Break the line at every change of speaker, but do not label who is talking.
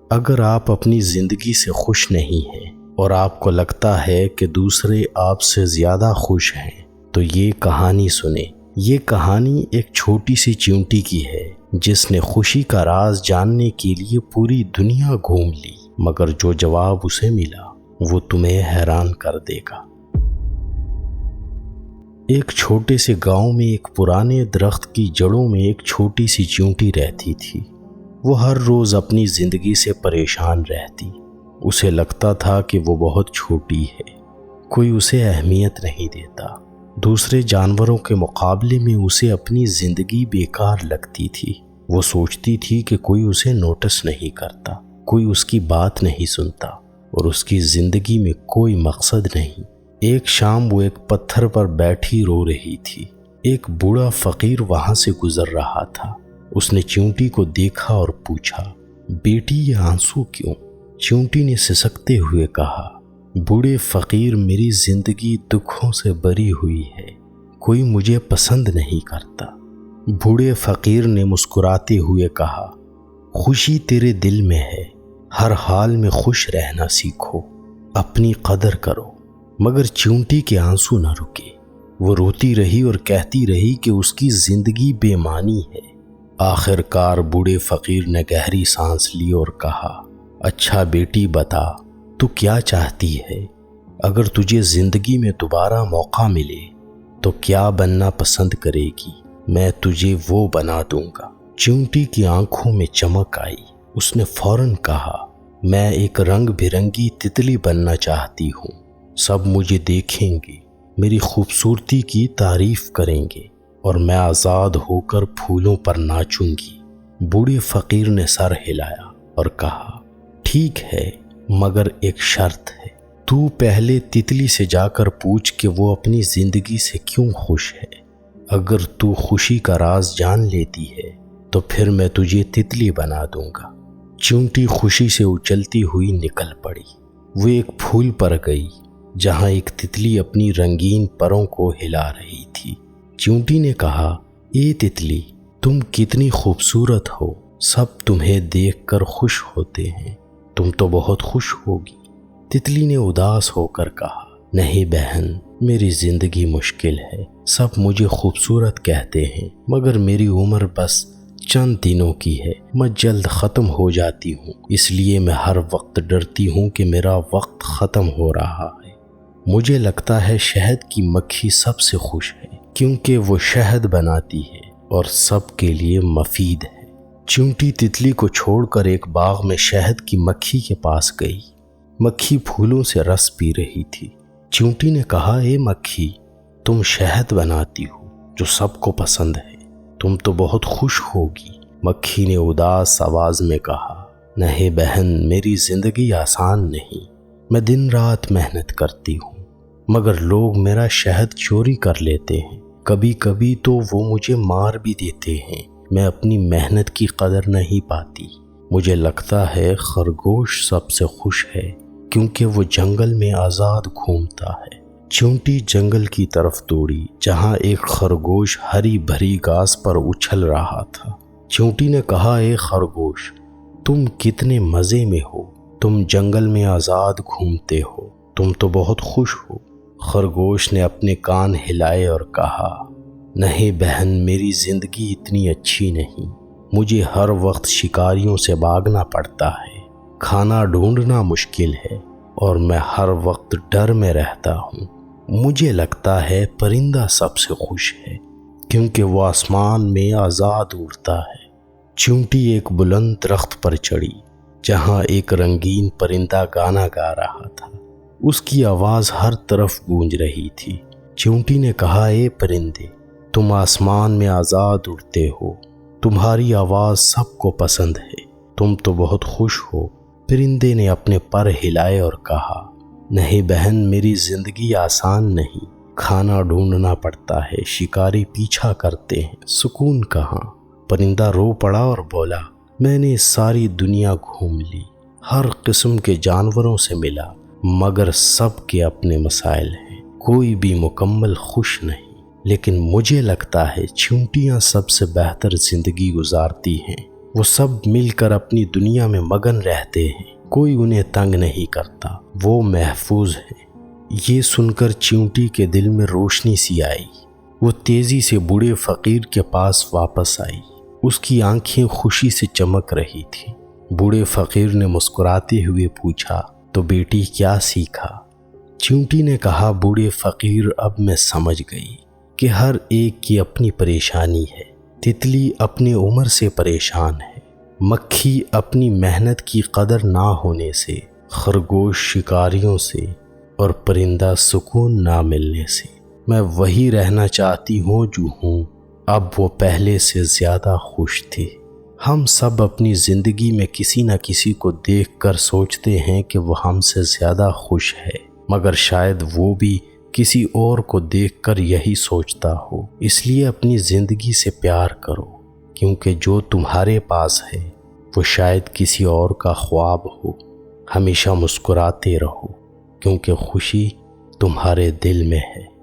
اگر آپ اپنی زندگی سے خوش نہیں ہیں اور آپ کو لگتا ہے کہ دوسرے آپ سے زیادہ خوش ہیں تو یہ کہانی سنیں۔ یہ کہانی ایک چھوٹی سی چیونٹی کی ہے جس نے خوشی کا راز جاننے کے لیے پوری دنیا گھوم لی، مگر جو جواب اسے ملا وہ تمہیں حیران کر دے گا۔ ایک چھوٹے سے گاؤں میں ایک پرانے درخت کی جڑوں میں ایک چھوٹی سی چیونٹی رہتی تھی۔ وہ ہر روز اپنی زندگی سے پریشان رہتی۔ اسے لگتا تھا کہ وہ بہت چھوٹی ہے، کوئی اسے اہمیت نہیں دیتا۔ دوسرے جانوروں کے مقابلے میں اسے اپنی زندگی بیکار لگتی تھی۔ وہ سوچتی تھی کہ کوئی اسے نوٹس نہیں کرتا، کوئی اس کی بات نہیں سنتا اور اس کی زندگی میں کوئی مقصد نہیں۔ ایک شام وہ ایک پتھر پر بیٹھی رو رہی تھی۔ ایک بوڑھا فقیر وہاں سے گزر رہا تھا۔ اس نے چیونٹی کو دیکھا اور پوچھا، بیٹی یہ آنسو کیوں؟ چیونٹی نے سسکتے ہوئے کہا، بوڑھے فقیر، میری زندگی دکھوں سے بھری ہوئی ہے، کوئی مجھے پسند نہیں کرتا۔ بوڑھے فقیر نے مسکراتے ہوئے کہا، خوشی تیرے دل میں ہے، ہر حال میں خوش رہنا سیکھو، اپنی قدر کرو۔ مگر چیونٹی کے آنسو نہ رکے۔ وہ روتی رہی اور کہتی رہی کہ اس کی زندگی بے معنی ہے۔ آخر کار بوڑھے فقیر نے گہری سانس لی اور کہا، اچھا بیٹی بتا، تو کیا چاہتی ہے؟ اگر تجھے زندگی میں دوبارہ موقع ملے تو کیا بننا پسند کرے گی؟ میں تجھے وہ بنا دوں گا۔ چیونٹی کی آنکھوں میں چمک آئی۔ اس نے فوراً کہا، میں ایک رنگ برنگی تتلی بننا چاہتی ہوں۔ سب مجھے دیکھیں گے، میری خوبصورتی کی تعریف کریں گے اور میں آزاد ہو کر پھولوں پر ناچوں گی۔ بوڑھے فقیر نے سر ہلایا اور کہا، ٹھیک ہے، مگر ایک شرط ہے۔ تو پہلے تتلی سے جا کر پوچھ کہ وہ اپنی زندگی سے کیوں خوش ہے۔ اگر تو خوشی کا راز جان لیتی ہے تو پھر میں تجھے تتلی بنا دوں گا۔ چیونٹی خوشی سے اچلتی ہوئی نکل پڑی۔ وہ ایک پھول پر گئی جہاں ایک تتلی اپنی رنگین پروں کو ہلا رہی تھی۔ چیونٹی نے کہا، اے تتلی، تم کتنی خوبصورت ہو، سب تمہیں دیکھ کر خوش ہوتے ہیں، تم تو بہت خوش ہوگی۔ تتلی نے اداس ہو کر کہا، نہیں بہن، میری زندگی مشکل ہے، سب مجھے خوبصورت کہتے ہیں، مگر میری عمر بس چند دنوں کی ہے، میں جلد ختم ہو جاتی ہوں، اس لیے میں ہر وقت ڈرتی ہوں کہ میرا وقت ختم ہو رہا ہے۔ مجھے لگتا ہے شہد کی مکھی سب سے خوش ہے کیونکہ وہ شہد بناتی ہے اور سب کے لیے مفید ہے۔ چیونٹی تتلی کو چھوڑ کر ایک باغ میں شہد کی مکھی کے پاس گئی۔ مکھی پھولوں سے رس پی رہی تھی۔ چیونٹی نے کہا، اے مکھی، تم شہد بناتی ہو جو سب کو پسند ہے، تم تو بہت خوش ہوگی۔ مکھی نے اداس آواز میں کہا، نہیں بہن، میری زندگی آسان نہیں، میں دن رات محنت کرتی ہوں، مگر لوگ میرا شہد چوری کر لیتے ہیں، کبھی کبھی تو وہ مجھے مار بھی دیتے ہیں، میں اپنی محنت کی قدر نہیں پاتی۔ مجھے لگتا ہے خرگوش سب سے خوش ہے کیونکہ وہ جنگل میں آزاد گھومتا ہے۔ چیونٹی جنگل کی طرف دوڑی جہاں ایک خرگوش ہری بھری گھاس پر اچھل رہا تھا۔ چیونٹی نے کہا، اے خرگوش، تم کتنے مزے میں ہو، تم جنگل میں آزاد گھومتے ہو، تم تو بہت خوش ہو۔ خرگوش نے اپنے کان ہلائے اور کہا، نہیں بہن، میری زندگی اتنی اچھی نہیں، مجھے ہر وقت شکاریوں سے بھاگنا پڑتا ہے، کھانا ڈھونڈنا مشکل ہے اور میں ہر وقت ڈر میں رہتا ہوں۔ مجھے لگتا ہے پرندہ سب سے خوش ہے کیونکہ وہ آسمان میں آزاد اڑتا ہے۔ چیونٹی ایک بلند درخت پر چڑھی جہاں ایک رنگین پرندہ گانا گا رہا تھا۔ اس کی آواز ہر طرف گونج رہی تھی۔ چیونٹی نے کہا، اے پرندے، تم آسمان میں آزاد اڑتے ہو، تمہاری آواز سب کو پسند ہے، تم تو بہت خوش ہو۔ پرندے نے اپنے پر ہلائے اور کہا، نہیں بہن، میری زندگی آسان نہیں، کھانا ڈھونڈنا پڑتا ہے، شکاری پیچھا کرتے ہیں، سکون کہاں۔ پرندہ رو پڑا اور بولا، میں نے ساری دنیا گھوم لی، ہر قسم کے جانوروں سے ملا، مگر سب کے اپنے مسائل ہیں، کوئی بھی مکمل خوش نہیں، لیکن مجھے لگتا ہے چیونٹیاں سب سے بہتر زندگی گزارتی ہیں۔ وہ سب مل کر اپنی دنیا میں مگن رہتے ہیں، کوئی انہیں تنگ نہیں کرتا، وہ محفوظ ہیں۔ یہ سن کر چیونٹی کے دل میں روشنی سی آئی۔ وہ تیزی سے بوڑھے فقیر کے پاس واپس آئی۔ اس کی آنکھیں خوشی سے چمک رہی تھیں۔ بوڑھے فقیر نے مسکراتے ہوئے پوچھا، تو بیٹی کیا سیکھا؟ چیونٹی نے کہا، بوڑھے فقیر اب میں سمجھ گئی کہ ہر ایک کی اپنی پریشانی ہے۔ تتلی اپنی عمر سے پریشان ہے، مکھی اپنی محنت کی قدر نہ ہونے سے، خرگوش شکاریوں سے، اور پرندہ سکون نہ ملنے سے۔ میں وہی رہنا چاہتی ہوں جو ہوں۔ اب وہ پہلے سے زیادہ خوش تھے۔ ہم سب اپنی زندگی میں کسی نہ کسی کو دیکھ کر سوچتے ہیں کہ وہ ہم سے زیادہ خوش ہے، مگر شاید وہ بھی کسی اور کو دیکھ کر یہی سوچتا ہو۔ اس لیے اپنی زندگی سے پیار کرو، کیونکہ جو تمہارے پاس ہے وہ شاید کسی اور کا خواب ہو۔ ہمیشہ مسکراتے رہو، کیونکہ خوشی تمہارے دل میں ہے۔